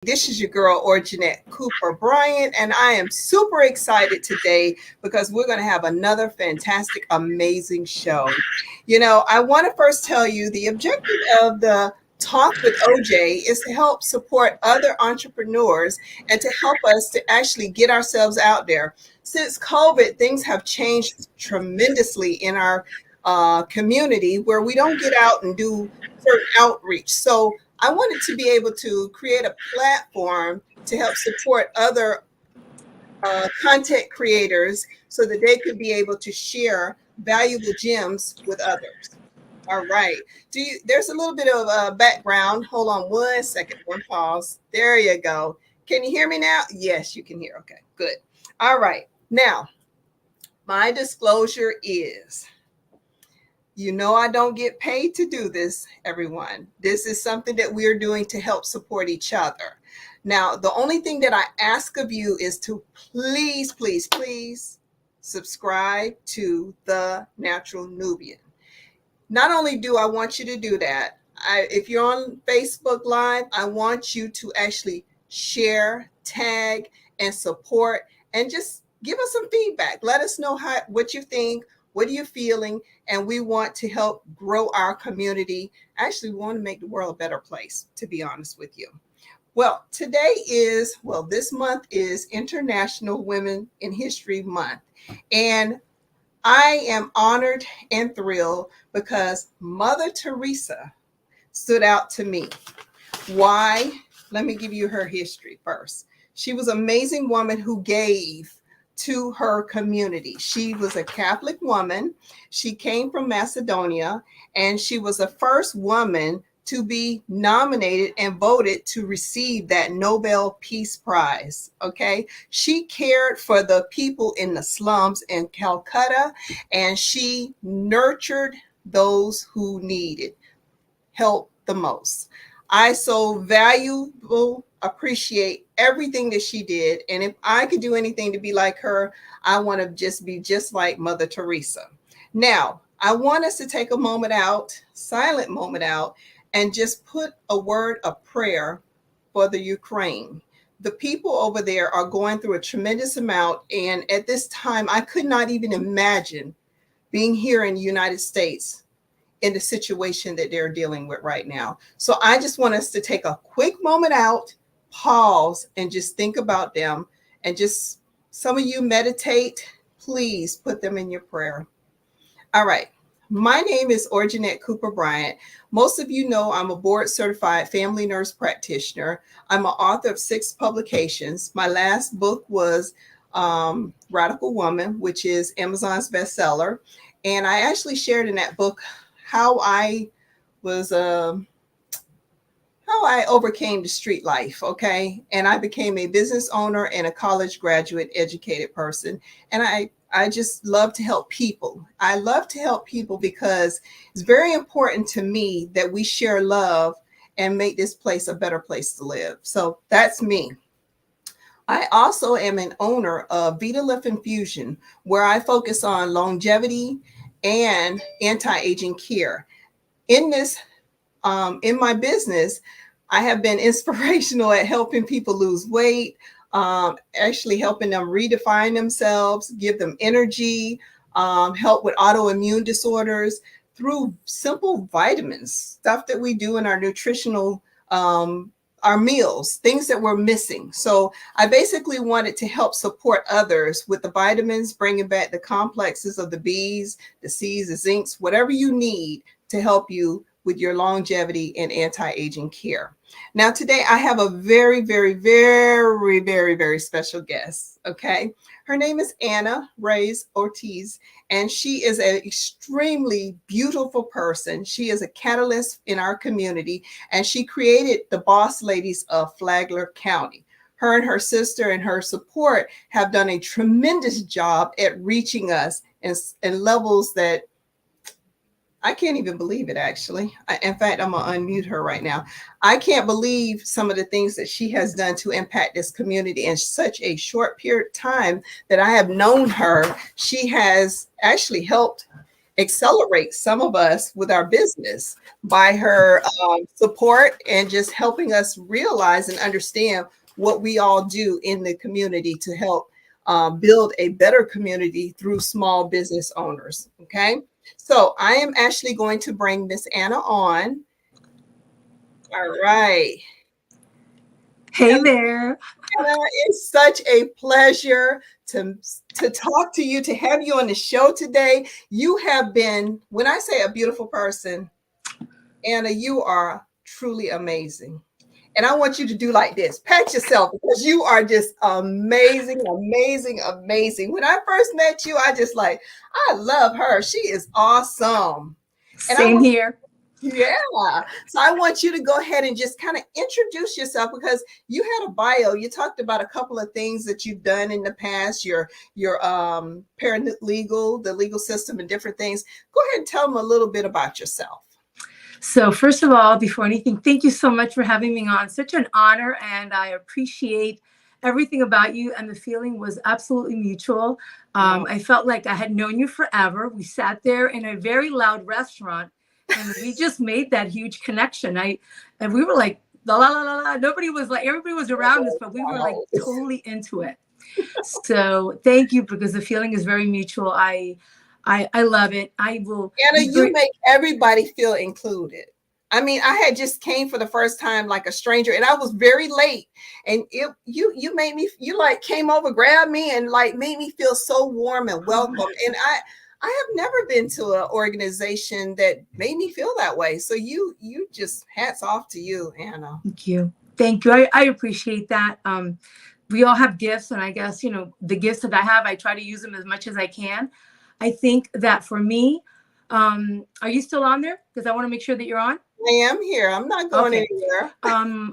This is your girl, OJay Cooper Bryant, and I am super excited today because we're going to have another fantastic, amazing show. I want to first tell you the objective of the Talk with OJay is to help support other entrepreneurs and to help us to actually get ourselves out there. Since COVID, things have changed tremendously in our community where we don't get out and do certain outreach. So I wanted to be able to create a platform to help support other content creators so that they could be able to share valuable gems with others. All right. There's a little bit of background. Hold on one second. One pause. There you go. Can you hear me now? Yes, you can hear. Okay, good. All right. Now, my disclosure is I don't get paid to do this, everyone. This is something that we're doing to help support each other. Now, the only thing that I ask of you is to please, please, please subscribe to The Natural Nubian. Not only do I want you to do that, if you're on Facebook Live, I want you to actually share, tag, and support, and just give us some feedback. Let us know what you think. What are you feeling? And we want to help grow our community. Actually, we want to make the world a better place, to be honest with you. Well, this month is International Women in History Month. And I am honored and thrilled because Mother Teresa stood out to me. Why? Let me give you her history first. She was an amazing woman who gave to her community. She was a Catholic woman. She came from Macedonia, and she was the first woman to be nominated and voted to receive that Nobel Peace Prize. Okay. She cared for the people in the slums in Calcutta, and she nurtured those who needed help the most. I so appreciate everything that she did. And if I could do anything to be like her, I want to just be just like Mother Teresa. Now, I want us to take a silent moment out, and just put a word of prayer for the Ukraine. The people over there are going through a tremendous amount. And at this time, I could not even imagine being here in the United States in the situation that they're dealing with right now. So I just want us to take a quick moment out, pause, and just think about them. And just some of you meditate, please put them in your prayer. All right. My name is OJay Cooper Bryant. Most of you know I'm a board certified family nurse practitioner. I'm an author of 6 publications. My last book was Radical Woman, which is Amazon's bestseller. And I actually shared in that book how I overcame the street life, okay? And I became a business owner and a college graduate educated person. And I just love to help people. I love to help people because it's very important to me that we share love and make this place a better place to live. So that's me. I also am an owner of Vita Lift Infusion, where I focus on longevity and anti-aging care. In my business, I have been inspirational at helping people lose weight, actually helping them redefine themselves, give them energy, help with autoimmune disorders through simple vitamins, stuff that we do in our nutritional, our meals, things that we're missing. So I basically wanted to help support others with the vitamins, bringing back the complexes of the B's, the C's, the zincs, whatever you need to help you with your longevity and anti-aging care. Now, today I have a very, very, very, very, very special guest. Okay. Her name is Reyes Outzs, and she is an extremely beautiful person. She is a catalyst in our community, and she created the Bossladies of Flagler County. Her and her sister and her support have done a tremendous job at reaching us in levels that I can't even believe it, actually. In fact, I'm going to unmute her right now. I can't believe some of the things that she has done to impact this community in such a short period of time that I have known her. She has actually helped accelerate some of us with our business by her support and just helping us realize and understand what we all do in the community to help build a better community through small business owners. Okay. So I am actually going to bring Miss Ana on. All right. Hey there. Ana, it's such a pleasure to talk to you, to have you on the show today. You have been, when I say a beautiful person, Ana, you are truly amazing. And I want you to do like this. Pat yourself because you are just amazing, amazing, amazing. When I first met you, I just like, I love her. She is awesome. And I Same here. yeah. So I want you to go ahead and just kind of introduce yourself because you had a bio. You talked about a couple of things that you've done in the past, your paralegal, the legal system and different things. Go ahead and tell them a little bit about yourself. So first of all, before anything, thank you so much for having me on. Such an honor, and I appreciate everything about you. And the feeling was absolutely mutual. Wow. I felt like I had known you forever. We sat there in a very loud restaurant, and we just made that huge connection. And we were like, la la la la la. Nobody was like, everybody was around us, but we were like totally into it. So thank you, because the feeling is very mutual. I love it. I will. Ana, you make everybody feel included. I mean, I had just came for the first time like a stranger, and I was very late. And you made me, you like came over, grabbed me, and like made me feel so warm and welcome. And I have never been to an organization that made me feel that way. So you just hats off to you, Ana. Thank you. Thank you. I appreciate that. We all have gifts, and I guess, the gifts that I have, I try to use them as much as I can. I think that for me, are you still on there? Because I want to make sure that you're on. I am here. I'm not going anywhere.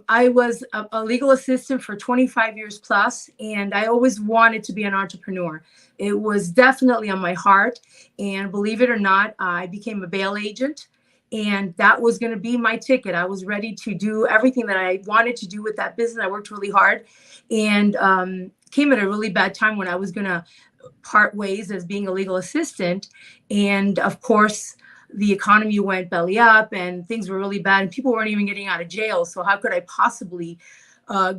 I was a legal assistant for 25 years plus, and I always wanted to be an entrepreneur. It was definitely on my heart. And believe it or not, I became a bail agent, and that was going to be my ticket. I was ready to do everything that I wanted to do with that business. I worked really hard, and came at a really bad time when I was going to part ways as being a legal assistant. And of course, the economy went belly up and things were really bad and people weren't even getting out of jail. So how could I possibly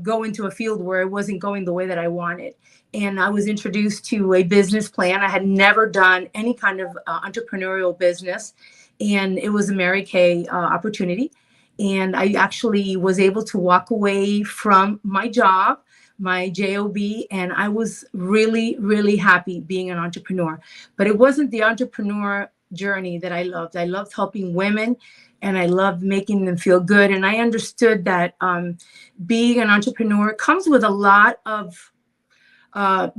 go into a field where it wasn't going the way that I wanted? And I was introduced to a business plan. I had never done any kind of entrepreneurial business. And it was a Mary Kay opportunity. And I actually was able to walk away from my job, my job, and I was really, really happy being an entrepreneur. But it wasn't the entrepreneur journey that I loved. I loved helping women, and I loved making them feel good. And I understood that being an entrepreneur comes with a lot of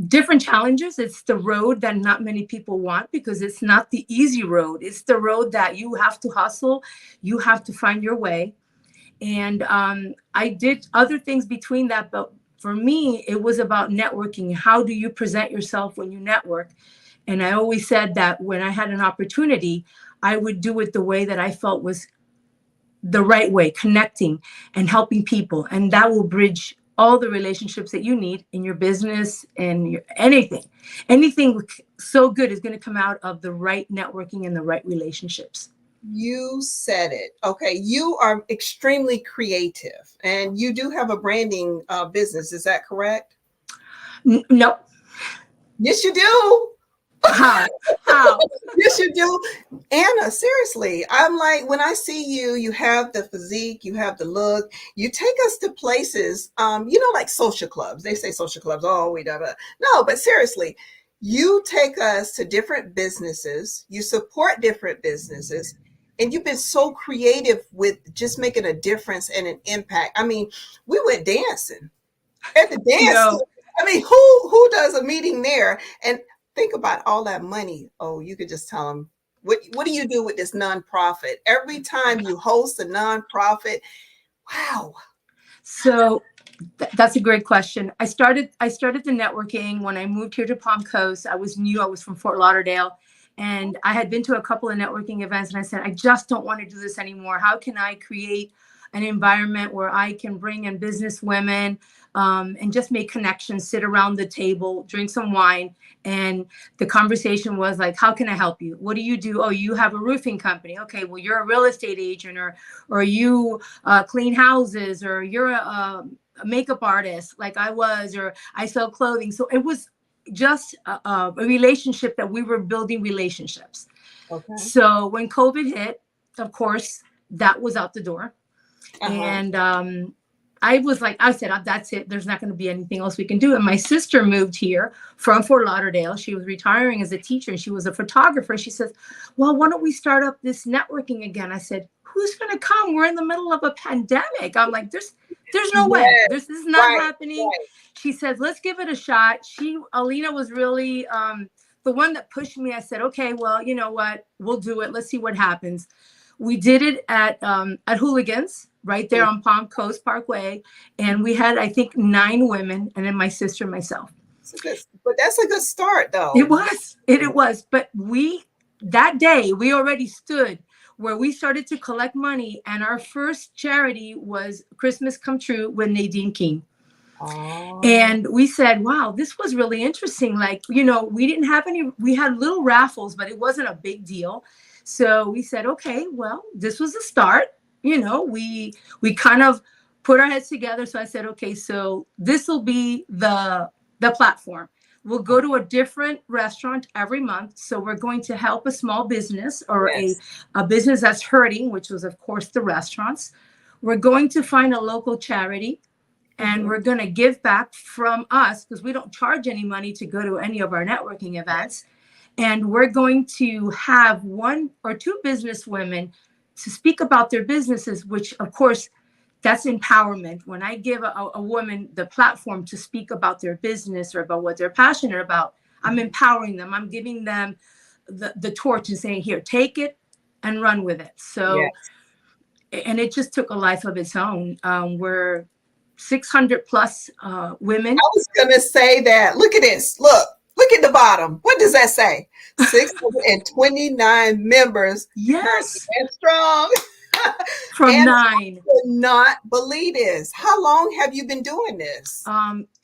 different challenges. It's the road that not many people want, because it's not the easy road. It's the road that you have to hustle. You have to find your way. And I did other things between that, but for me, it was about networking. How do you present yourself when you network? And I always said that when I had an opportunity, I would do it the way that I felt was the right way, connecting and helping people. And that will bridge all the relationships that you need in your business and your anything. Anything so good is going to come out of the right networking and the right relationships. You said it. Okay. You are extremely creative and you do have a branding business. Is that correct? No. Yes, you do. How? Yes, you do. Ana, seriously. I'm like, when I see you, you have the physique, you have the look, you take us to places, like social clubs. They say social clubs, oh, we don't. No, but seriously, you take us to different businesses, you support different businesses, and you've been so creative with just making a difference and an impact. I mean, we went dancing at the dance. I mean, who does a meeting there? And think about all that money. Oh, you could just tell them, what do you do with this nonprofit? Every time you host a nonprofit, wow. So that's a great question. I started the networking when I moved here to Palm Coast. I was new. I was from Fort Lauderdale. And I had been to a couple of networking events, and I said, I just don't want to do this anymore. How can I create an environment where I can bring in business women and just make connections, sit around the table, drink some wine. And the conversation was like, how can I help you? What do you do? Oh, you have a roofing company. Okay, well, you're a real estate agent, or you clean houses, or you're a makeup artist like I was, or I sell clothing. So it was just a relationship that we were building relationships. Okay. So when COVID hit, of course, that was out the door. And I was like, I said, that's it. There's not going to be anything else we can do. And my sister moved here from Fort Lauderdale. She was retiring as a teacher and she was a photographer. She says, well, why don't we start up this networking again? I said, who's going to come? We're in the middle of a pandemic. I'm like, there's no way. This is not happening. Right. She says, let's give it a shot. Alina was really the one that pushed me. I said, okay, well, you know what? We'll do it. Let's see what happens. We did it at Hooligans right there on Palm Coast Parkway. And we had, I think, 9 women and then my sister and myself. But that's a good start, though. It was. It was. But that day, we already stood where we started to collect money. And our first charity was Christmas Come True with Nadine King. Oh. And we said, wow, this was really interesting. Like, you know, we had little raffles, but it wasn't a big deal. So we said, okay, well, this was a start. You know, we kind of put our heads together. So I said, okay, so this will be the platform. We'll go to a different restaurant every month. So we're going to help a small business or a business that's hurting, which was, of course, the restaurants. We're going to find a local charity and we're going to give back from us because we don't charge any money to go to any of our networking events. And we're going to have 1 or 2 business women to speak about their businesses, which, of course, that's empowerment. When I give a woman the platform to speak about their business or about what they're passionate about, I'm empowering them. I'm giving them the torch and saying, here, take it and run with it. So, and it just took a life of its own. We're 600 plus women. I was going to say that. Look at this. Look at the bottom. What does that say? 629 members. Yes. And strong. From and 9. I could not believe this. How long have you been doing this?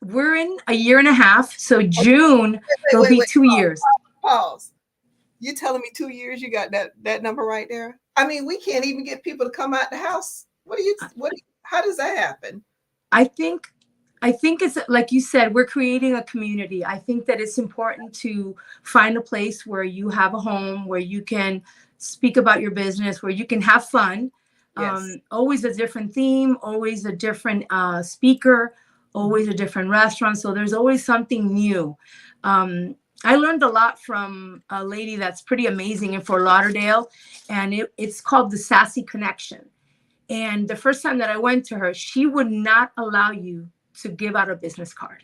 We're in a year and a half. So June, it'll be 2 years. Pause. You telling me 2 years you got that number right there? I mean, we can't even get people to come out the house. How does that happen? I think it's like you said, we're creating a community. I think that it's important to find a place where you have a home, where you can speak about your business, where you can have fun. Yes. Always a different theme, always a different speaker, always a different restaurant. So there's always something new. I learned a lot from a lady that's pretty amazing in Fort Lauderdale, and it's called the Sassy Connection. And the first time that I went to her, she would not allow you to give out a business card.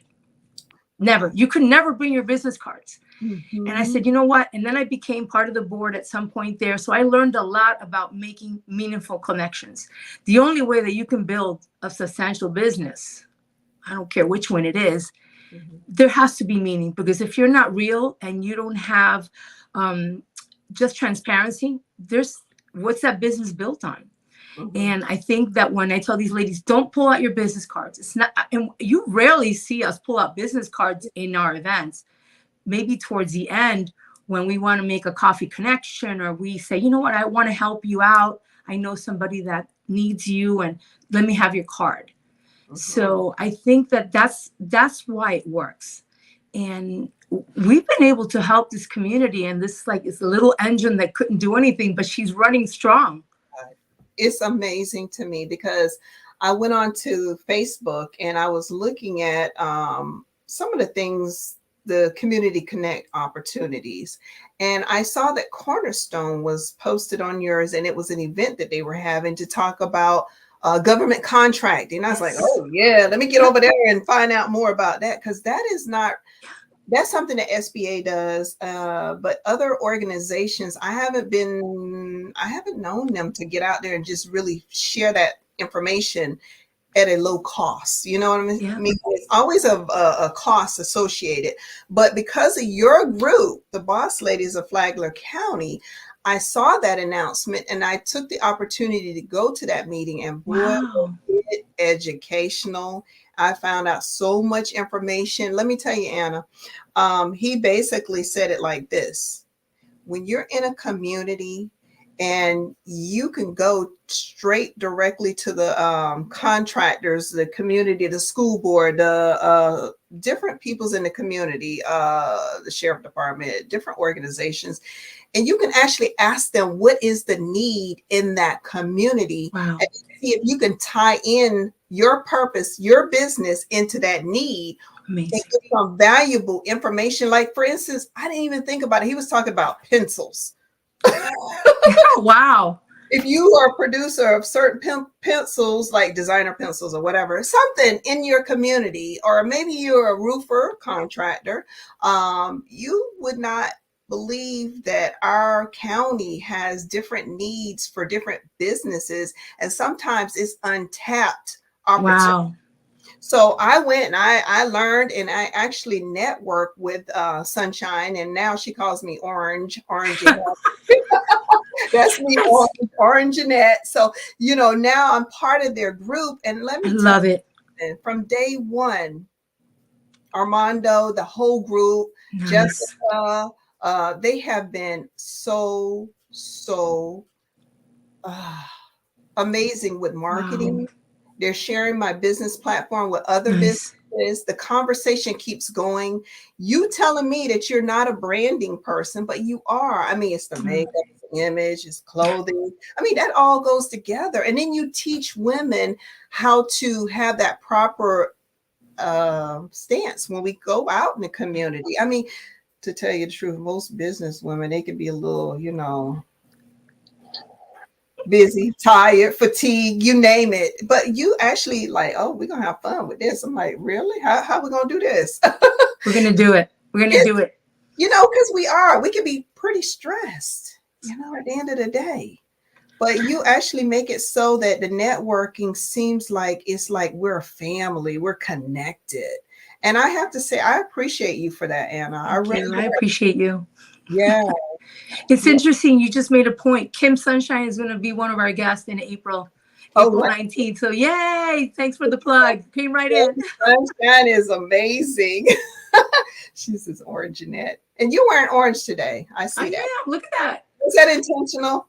Never. You could never bring your business cards. Mm-hmm. And I said, you know what? And then I became part of the board at some point there. So I learned a lot about making meaningful connections. The only way that you can build a substantial business, I don't care which one it is, there has to be meaning. Because if you're not real and you don't have just transparency, what's that business built on? Mm-hmm. And I think that when I tell these ladies, don't pull out your business cards. It's not, and you rarely see us pull out business cards in our events. Maybe towards the end when we want to make a coffee connection, or we say, you know what, I want to help you out. I know somebody that needs you and let me have your card. Mm-hmm. So I think that that's why it works. And we've been able to help this community, and this is a little engine that couldn't do anything, but she's running strong. It's amazing to me because I went on to Facebook and I was looking at some of the things, the Community Connect opportunities. And I saw that Cornerstone was posted on yours, and it was an event that they were having to talk about government contracting. And I was like, oh yeah, let me get over there and find out more about that. Because that's something that SBA does, but other organizations, I haven't known them to get out there and just really share that information at a low cost. You know what I mean? Yeah. I mean, it's always a cost associated, but because of your group, the Bossladies of Flagler County, I saw that announcement and I took the opportunity to go to that meeting, and boy, Wow. was it educational. I found out so much information. Let me tell you, Anna, he basically said it like this: when you're in a community and you can go straight directly to the contractors, the community, the school board, the different peoples in the community, the sheriff department, different organizations, and you can actually ask them what is the need in that community. Wow. And see if you can tie in your purpose, your business into that need. Amazing. And get some valuable information. Like, for instance, I didn't even think about it. He was talking about pencils. Wow. If you are a producer of certain pencils, like designer pencils or whatever, something in your community, or maybe you're a roofer contractor, you would not believe that our county has different needs for different businesses, and sometimes it's untapped opportunity. Wow. So I went and I learned, and I actually networked with Sunshine, and now she calls me Orange. That's me, Orange Jeanette. So, now I'm part of their group. And let me love it. From day one, Armando, the whole group, Nice. Jessica, they have been so amazing with marketing. Wow. They're sharing my business platform with other businesses. The conversation keeps going. You telling me that you're not a branding person, but you are. I mean, it's the makeup, it's the image, it's clothing. I mean, that all goes together. And then you teach women how to have that proper stance when we go out in the community. I mean, to tell you the truth, most business women, they can be a little, busy, tired, fatigued, you name it. But you actually like, oh, we're gonna have fun with this. I'm like, really? How are we gonna do this? We're gonna do it. We're gonna do it. Because we can be pretty stressed, at the end of the day. But you actually make it so that the networking seems like it's like we're a family, we're connected. And I have to say, I appreciate you for that, Anna. I appreciate you. Yeah. It's interesting. You just made a point. Kim Sunshine is going to be one of our guests in April 19th. So yay. Thanks for the plug. Came right in. Sunshine is amazing. She's this Orange Jeanette. And you're wearing orange today. I see that. Yeah, look at that. Is that intentional?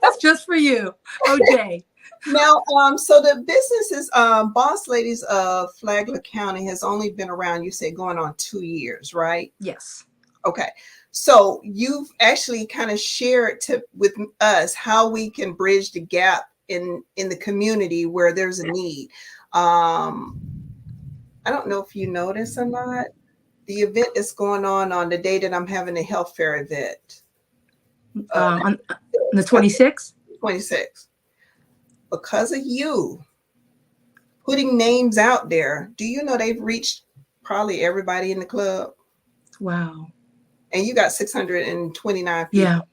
That's just for you. OJay. Now, so the businesses, Bossladies of Flagler County has only been around, you say, going on 2 years, right? Yes. Okay. So you've actually kind of shared with us how we can bridge the gap in the community where there's a need. I don't know if you know this or not. The event is going on the day that I'm having a health fair event. On the 26th? 26th. Because of you putting names out there, do you know they've reached probably everybody in the club? Wow. And you got 629 people.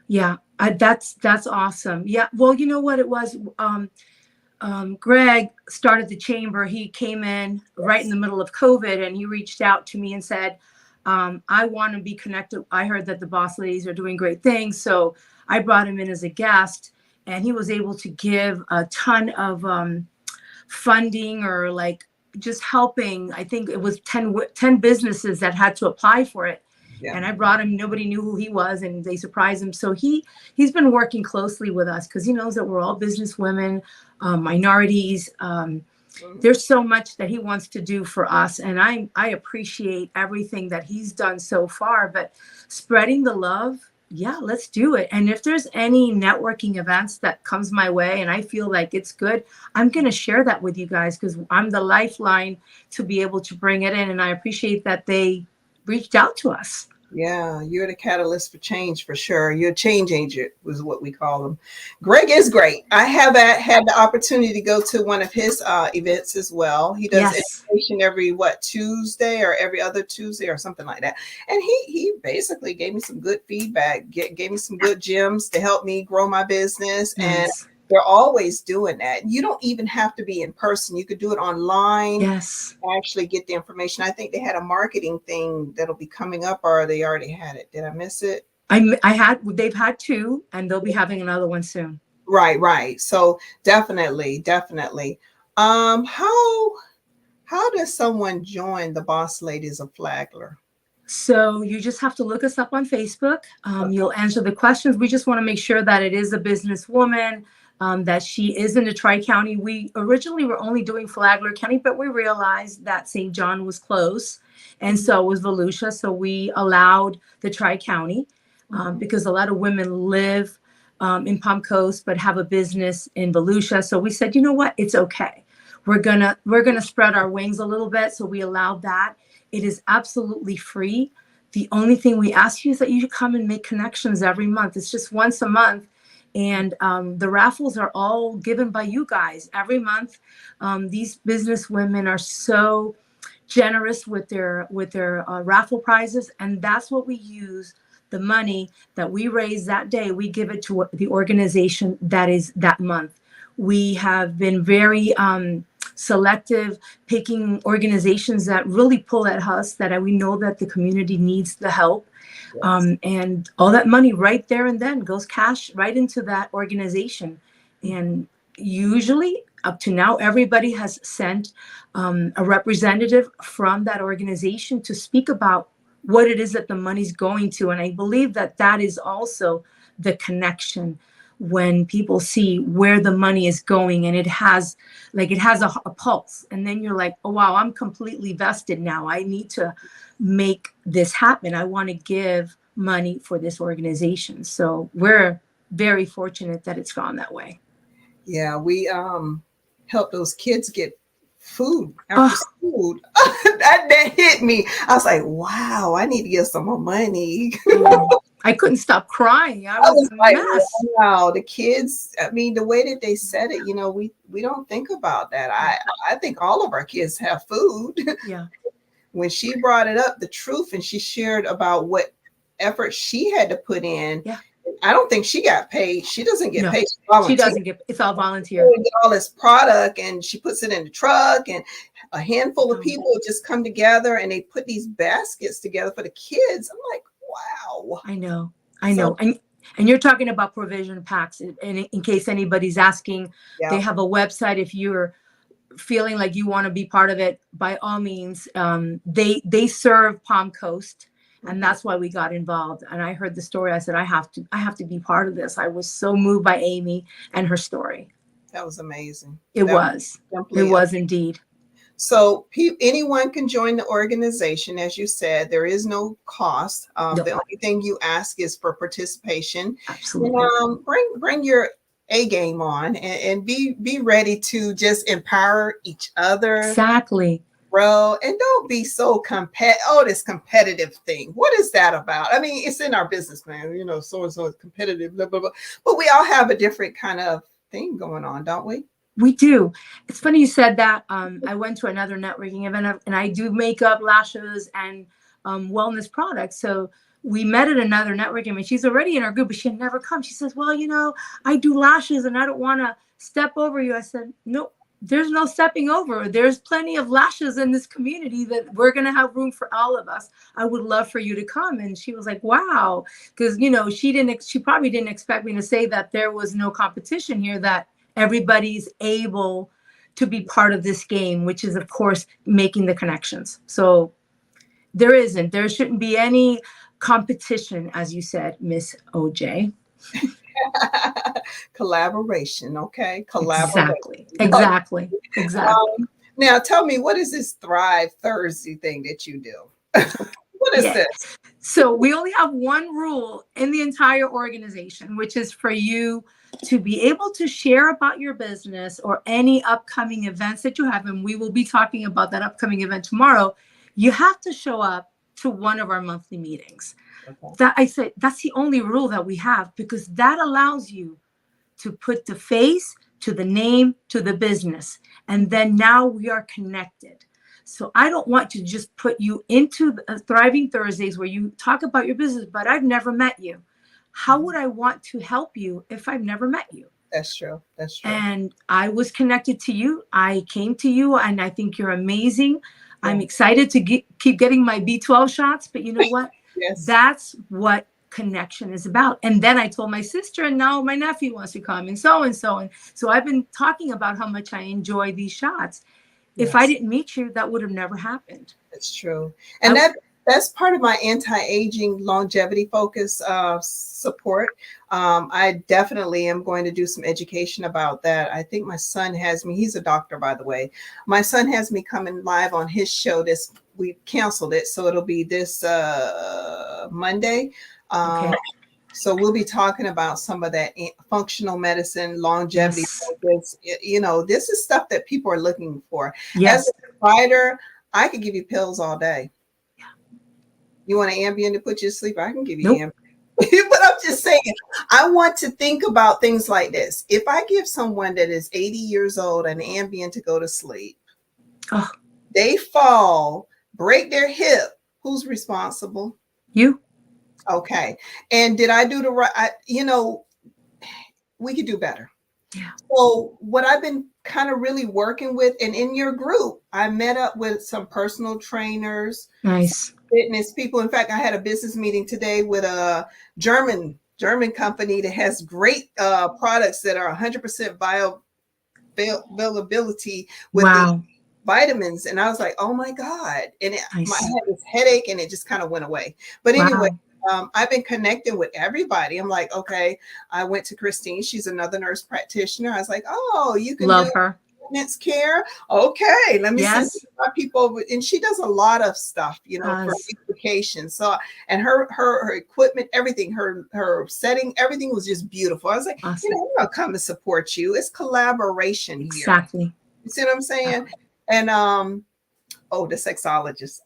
Yeah. That's awesome. Yeah. Well, you know what it was? Greg started the chamber. He came in right in the middle of COVID, and he reached out to me and said, I want to be connected. I heard that the Bossladies are doing great things. So I brought him in as a guest, and he was able to give a ton of funding, or like just helping. I think it was 10 businesses that had to apply for it. Yeah. And I brought him. Nobody knew who he was, and they surprised him. So he's been working closely with us because he knows that we're all business women, minorities. There's so much that he wants to do for us, and I appreciate everything that he's done so far. But spreading the love, yeah, let's do it. And if there's any networking events that comes my way and I feel like it's good, I'm going to share that with you guys, because I'm the lifeline to be able to bring it in. And I appreciate that they reached out to us. Yeah, you're the catalyst for change, for sure. You're a change agent, was what we call them. Greg is great. I have had the opportunity to go to one of his events as well. He does education every Tuesday or every other Tuesday or something like that. And he basically gave me some good feedback, gave me some good gems to help me grow my business. And they're always doing that. You don't even have to be in person. You could do it online. Yes. Actually get the information. I think they had a marketing thing that'll be coming up, or they already had it. Did I miss it? They've had two, and they'll be having another one soon. Right. So definitely. How does someone join the Boss Ladies of Flagler? So you just have to look us up on Facebook. You'll answer the questions. We just want to make sure that it is a businesswoman, that she is in the Tri-County. We originally were only doing Flagler County, but we realized that St. John was close, and so was Volusia. So we allowed the Tri-County because a lot of women live in Palm Coast but have a business in Volusia. So we said, you know what, it's okay. We're gonna spread our wings a little bit. So we allowed that. It is absolutely free. The only thing we ask you is that you come and make connections every month. It's just once a month. And the raffles are all given by you guys every month. These business women are so generous with their raffle prizes. And that's what we use. The money that we raise that day, we give it to the organization that is that month. We have been very selective, picking organizations that really pull at us, that we know that the community needs the help. Yes. And all that money right there and then goes cash right into that organization. And usually up to now, everybody has sent a representative from that organization to speak about what it is that the money's going to. And I believe that that is also the connection. When people see where the money is going and it has a pulse, and then you're like, oh wow, I'm completely vested now. I need to make this happen. I want to give money for this organization. So we're very fortunate that it's gone that way. Yeah, we helped those kids get food after school. that hit me. I was like, wow, I need to get some more money. I couldn't stop crying. I was like, mess. Wow, the kids, I mean, the way that they said it, we don't think about that. I think all of our kids have food. Yeah. When she brought it up, the truth, and she shared about what effort she had to put in. Yeah. I don't think she got paid. She doesn't get paid. She doesn't get, it's all volunteer. Get all this product, and she puts it in the truck, and a handful of people just come together and they put these baskets together for the kids. I'm like, wow. I know. And you're talking about provision packs. And in case anybody's asking, they have a website. If you're feeling like you want to be part of it, by all means, they serve Palm Coast. And that's why we got involved. And I heard the story. I said, I have to be part of this. I was so moved by Amy and her story. That was amazing. It was indeed. So anyone can join the organization. As you said, there is no cost. The only thing you ask is for participation. Absolutely. Bring your A game on and be ready to just empower each other. Exactly. Bro, and don't be so this competitive thing. What is that about? I mean, it's in our business, man. So and so is competitive, blah, blah, blah. But we all have a different kind of thing going on, don't we? We do. It's funny you said that. I went to another networking event, and I do makeup, lashes, and wellness products. So we met at another networking event. She's already in our group, but she had never come. She says, well, I do lashes, and I don't want to step over you. I said, no. There's no stepping over. There's plenty of lashes in this community that we're going to have room for all of us. I would love for you to come. And she was like, wow. Because, she probably didn't expect me to say that there was no competition here, that everybody's able to be part of this game, which is, of course, making the connections. So there shouldn't be any competition, as you said, Miss OJay. Collaboration, okay? Collaboration. Exactly. Now tell me, what is this Thrive Thursday thing that you do? What is this? So we only have one rule in the entire organization, which is for you to be able to share about your business or any upcoming events that you have. And we will be talking about that upcoming event tomorrow. You have to show up to one of our monthly meetings. Okay. That I say that's the only rule that we have, because that allows you to put the face to the name to the business. And then now we are connected. So I don't want to just put you into Thriving Thursdays where you talk about your business, but I've never met you. How would I want to help you if I've never met you? That's true. And I was connected to you. I came to you, and I think you're amazing. I'm excited to keep getting my B12 shots, but you know what? Yes. That's what connection is about. And then I told my sister, and now my nephew wants to come, and so and so. And so I've been talking about how much I enjoy these shots. If I didn't meet you, that would have never happened. That's true. And that's part of my anti-aging longevity focus support. I definitely am going to do some education about that. I think my son has me, he's a doctor, by the way. My son has me coming live on his show this, we canceled it. So it'll be this Monday. Okay. So we'll be talking about some of that functional medicine, longevity. Yes. You know, this is stuff that people are looking for. Yes. As a provider, I could give you pills all day. Yeah. You want an Ambien to put you to sleep? I can give you Nope. Ambien. But I'm just saying, I want to think about things like this. If I give someone that is 80 years old an Ambien to go to sleep, they fall, break their hip, who's responsible? You. Okay. And did I do the right? You know, we could do better. Yeah. So what I've been kind of really working with, and in your group, I met up with some personal trainers, Nice. fitness people. In fact, I had a business meeting today with a German company that has great products that are 100% bioavailability with the vitamins. And I was like, oh my God. And I had this headache and it just kind of went away. But anyway, I've been connecting with everybody. I'm like, okay, I went to Christine. She's another nurse practitioner. I was like, oh, you can love her. Maintenance care. Okay, let me send my people. And she does a lot of stuff, you know, for education. So, and her equipment, everything, her setting, everything was just beautiful. I was like, you know, I'll come to support you. It's collaboration here. Exactly. You see what I'm saying? And the sexologist.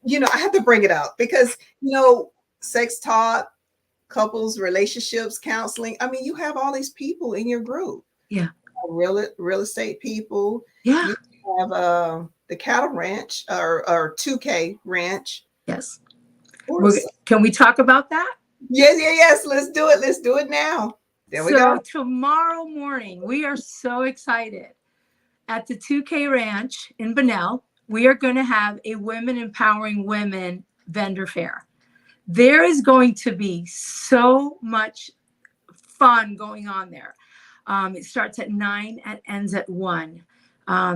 You know, I have to bring it up because, you know, sex talk, couples, relationships, counseling. I mean, you have all these people in your group. Yeah. Real estate people. Yeah. You have the cattle ranch or 2K ranch. Yes. Can we talk about that? Yes. Let's do it. Let's do it now. There we go. So tomorrow morning, we are so excited. At the 2K Ranch in Bunnell, we are going to have a Women Empowering Women vendor fair. There is going to be so much fun going on there. It starts at 9 and ends at 1.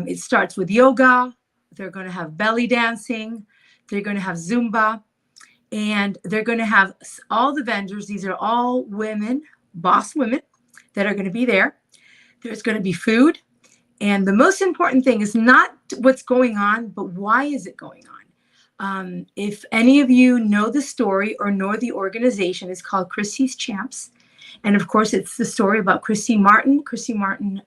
It starts with yoga. They're going to have belly dancing. They're going to have Zumba. And they're going to have all the vendors. These are all women, boss women that are going to be there. There's going to be food. And the most important thing is not what's going on, but why is it going on? If any of you know the story or know the organization, it's called Chrissy's Champs. And of course, it's the story about Chrissy Martin. Chrissy Martin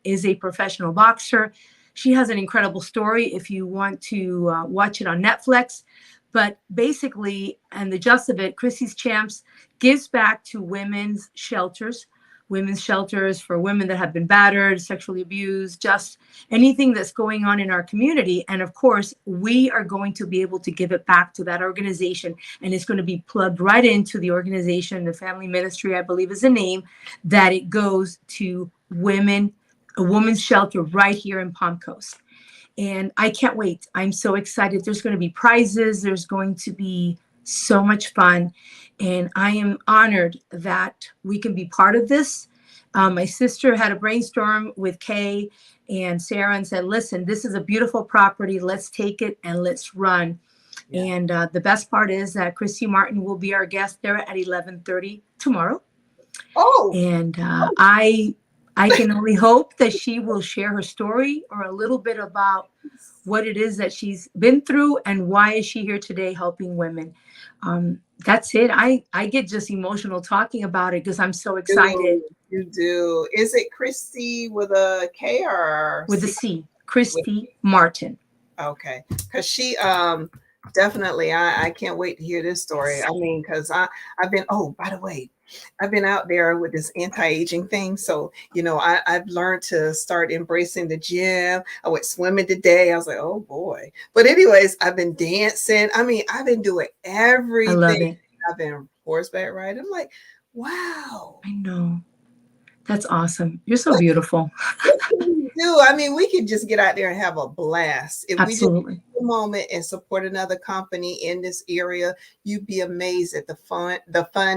is a professional boxer. She has an incredible story if you want to watch it on Netflix. But basically, and the gist of it, Chrissy's Champs gives back to women's shelters for women that have been battered, sexually abused, just anything that's going on in our community. And of course, we are going to be able to give it back to that organization. And it's going to be plugged right into the organization, the family ministry, I believe is the name, that it goes to women, a woman's shelter right here in Palm Coast. And I can't wait. I'm so excited. There's going to be prizes. There's going to be so much fun. And I am honored that we can be part of this. My sister had a brainstorm with Kay and Sarah and said, listen, this is a beautiful property. Let's take it and let's run. Yeah. And the best part is that Chrissy Martin will be our guest there at 11:30 tomorrow. Oh. And I can only hope that she will share her story or a little bit about what it is that she's been through and why is she here today helping women. That's it. I get just emotional talking about it because I'm so excited. You do. Is it Christy with a K or with a C? Christy Martin. Okay, because she definitely. I can't wait to hear this story. I mean, because I've been. Oh, by the way, I've been out there with this anti-aging thing. So, you know, I've learned to start embracing the gym. I went swimming today. I was like, oh boy. But anyways, I've been dancing. I mean, I've been doing everything. I love it. I've been horseback riding. I'm like, wow. I know. That's awesome. You're so beautiful. What can we do? I mean, we could just get out there and have a blast. If we just Absolutely. take a moment and support another company in this area, you'd be amazed at the fun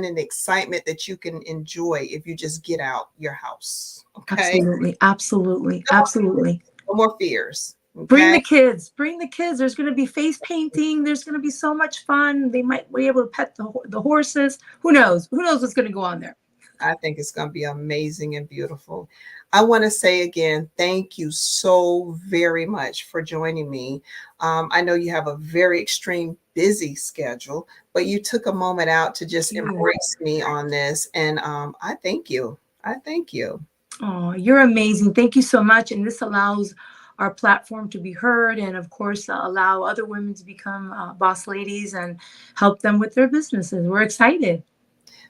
and excitement that you can enjoy if you just get out your house. Okay. Absolutely. Absolutely. Absolutely. No more fears. Bring Okay. the kids. Bring the kids. There's going to be face painting. There's going to be so much fun. They might be able to pet the horses. Who knows? Who knows what's going to go on there? I think it's going to be amazing and beautiful. I want to say again, thank you so very much for joining me. I know you have a very extreme busy schedule, but you took a moment out to just embrace me on this. And I thank you. I thank you. Oh, you're amazing. Thank you so much. And this allows our platform to be heard and, of course, allow other women to become boss ladies and help them with their businesses. We're excited.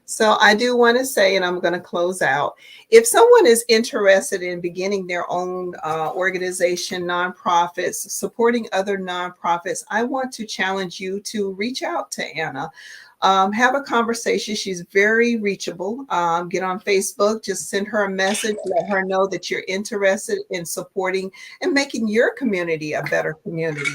So I do want to say, and I'm going to close out, if someone is interested in beginning their own organization, nonprofits, supporting other nonprofits, I want to challenge you to reach out to Ana. Have a conversation. She's very reachable. Get on Facebook, just send her a message, let her know that you're interested in supporting and making your community a better community.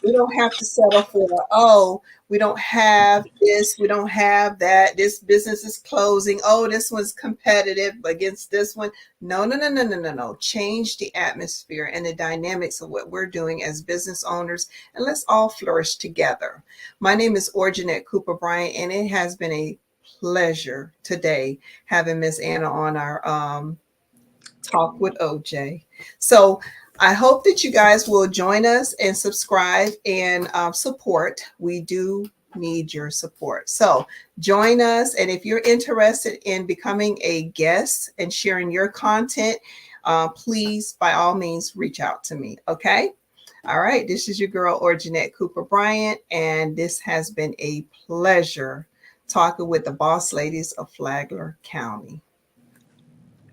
We don't have to settle for, oh, we don't have this, we don't have that, this business is closing, oh, this one's competitive against this one. No, no, no, no, no, no, no. Change the atmosphere and the dynamics of what we're doing as business owners, and let's all flourish together. My name is OJay Cooper Bryant, and it has been a pleasure today having Miss Ana on our Talk with OJay. So I hope that you guys will join us and subscribe and support. We do need your support. So join us. And if you're interested in becoming a guest and sharing your content, please, by all means, reach out to me. Okay. All right. This is your girl, OJay Cooper Bryant. And this has been a pleasure talking with the boss ladies of Flagler County.